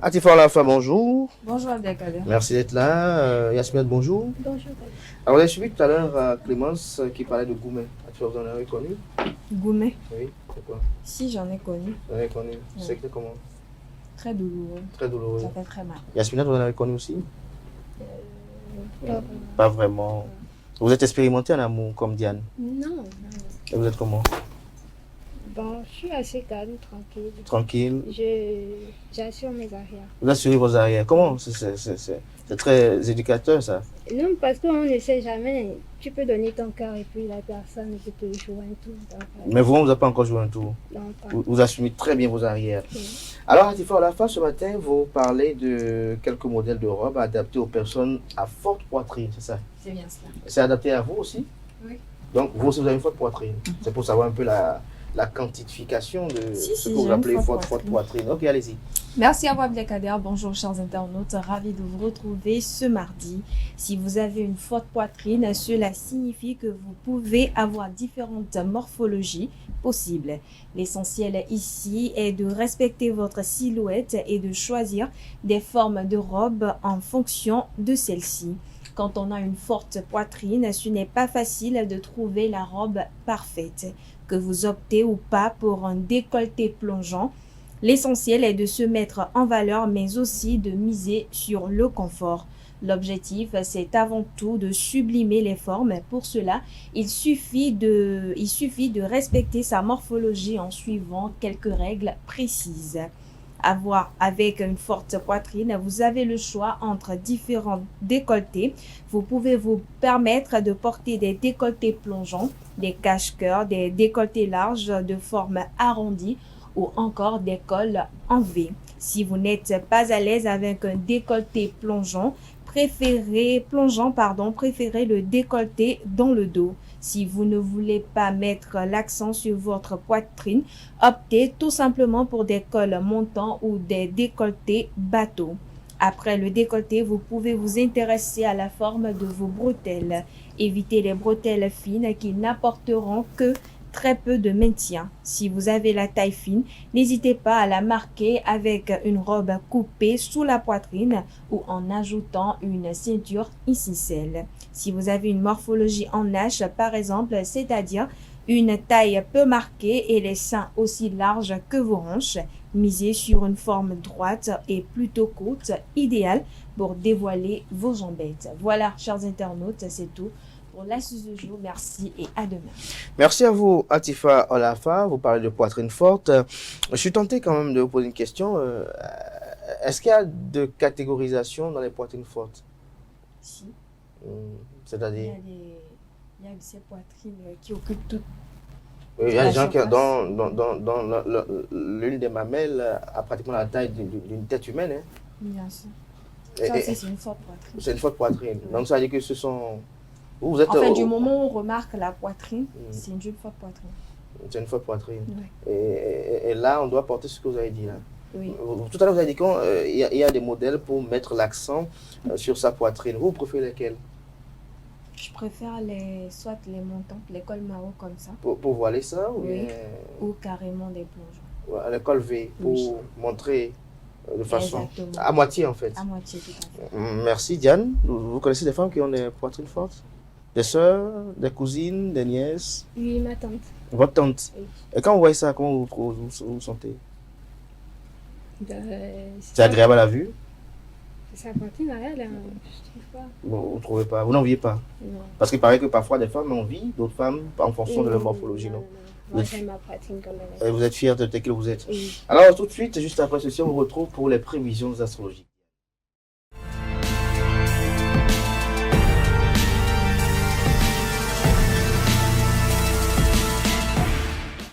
Atifa Olafa, bonjour. Bonjour Abdelkader. Merci d'être là. Yasminette, bonjour. Bonjour. Alors, vous avez suivi tout à l'heure Clémence qui parlait de Goumet. Atifa, vous en avez connu? Goumet? Oui, c'est quoi? Si, j'en ai connu. Vous en avez connu? Oui. C'était comment? Très douloureux. Très douloureux. Ça fait très mal. Yasminette, vous en avez connu aussi? Pas Pas vraiment. Vous êtes expérimenté en amour comme Diane. Non, non. Et vous êtes comment? Bon, je suis assez calme, tranquille. Tranquille. J'assure mes arrières. Vous assurez vos arrières. Comment? C'est très éducateur, ça. Non, parce qu'on ne sait jamais. Tu peux donner ton cœur et puis la personne peut te jouer un tour. Donc, Mais vous, on ne vous a pas encore joué un tour. non, pas. Vous assumez très bien vos arrières. Oui. Alors, Atifa Olafa, ce matin, vous parlez de quelques modèles de robes adaptés aux personnes à forte poitrine, c'est ça? C'est bien cela. C'est adapté à vous aussi? Oui. Donc, vous aussi, vous avez une forte poitrine. C'est pour savoir un peu la quantification de Si, ce j'ai que vous une appelez forte forte poitrine. Ok, allez-y. Merci à vous Abdelkader. Bonjour chers internautes. Ravi de vous retrouver ce mardi. Si vous avez une forte poitrine, cela signifie que vous pouvez avoir différentes morphologies possibles. L'essentiel ici est de respecter votre silhouette et de choisir des formes de robes en fonction de celle-ci. Quand on a une forte poitrine, ce n'est pas facile de trouver la robe parfaite. Que vous optez ou pas pour un décolleté plongeant, l'essentiel est de se mettre en valeur, mais aussi de miser sur le confort. L'objectif, c'est avant tout de sublimer les formes. Pour cela, il suffit de respecter sa morphologie en suivant quelques règles précises. Avec une forte poitrine, vous avez le choix entre différents décolletés. Vous pouvez vous permettre de porter des décolletés plongeants, des cache-cœurs, des décolletés larges de forme arrondie ou encore des cols en V. Si vous n'êtes pas à l'aise avec un décolleté plongeant, préférez le décolleté dans le dos. Si vous ne voulez pas mettre l'accent sur votre poitrine, optez tout simplement pour des cols montants ou des décolletés bateaux. Après le décolleté, vous pouvez vous intéresser à la forme de vos bretelles. Évitez les bretelles fines qui n'apporteront que très peu de maintien. Si vous avez la taille fine, n'hésitez pas à la marquer avec une robe coupée sous la poitrine ou en ajoutant une ceinture icicelle. Si vous avez une morphologie en H, par exemple, c'est-à-dire une taille peu marquée et les seins aussi larges que vos hanches, misez sur une forme droite et plutôt courte, idéale pour dévoiler vos jambettes. Voilà, chers internautes, c'est tout pour l'astuce du jour. Merci et à demain. Merci à vous, Atifa Olafa. Vous parlez de poitrine forte. Je suis tenté quand même de vous poser une question. Est-ce qu'il y a de catégorisation dans les poitrines fortes? Si. C'est-à-dire? Il y a ces poitrines qui occupent tout. Il y a la des gens qui, surface. dans l'une des mamelles, a pratiquement la taille d'une tête humaine. Hein. Bien sûr. Et- Ça et- aussi, c'est une forte poitrine. C'est une forte poitrine. Oui. Donc ça veut dire que ce sont... Vous êtes En fait, du moment où on remarque la poitrine, Mm. c'est une forte poitrine. C'est une forte poitrine. Oui. Et là, on doit porter ce que vous avez dit là. Oui. Tout à l'heure, vous avez dit qu'il y a des modèles pour mettre l'accent sur sa poitrine. Vous préférez lesquels? Je préfère soit les montants, les cols marron comme ça, Pour voiler ça ou Oui. bien ou carrément des plongeons. à l'école V pour Oui. montrer de façon Exactement. à moitié en fait. À moitié, tout à fait. Merci Diane. Vous connaissez des femmes qui ont des poitrines fortes? Des sœurs, des cousines, des nièces? Oui, ma tante. Votre tante? Oui. Et quand vous voyez ça, comment vous sentez? C'est C'est agréable à la vue? sa poitrine, elle, je trouve pas. Bon, vous ne trouvez pas? Vous n'enviez pas? Non. Parce qu'il paraît que parfois des femmes envient, d'autres femmes en fonction de leur morphologie, non? Moi, j'aime ma poitrine comme elle Et vous êtes fiers de tel que vous êtes. est. Oui. Alors tout de suite, juste après ceci, on vous retrouve pour les prévisions astrologiques.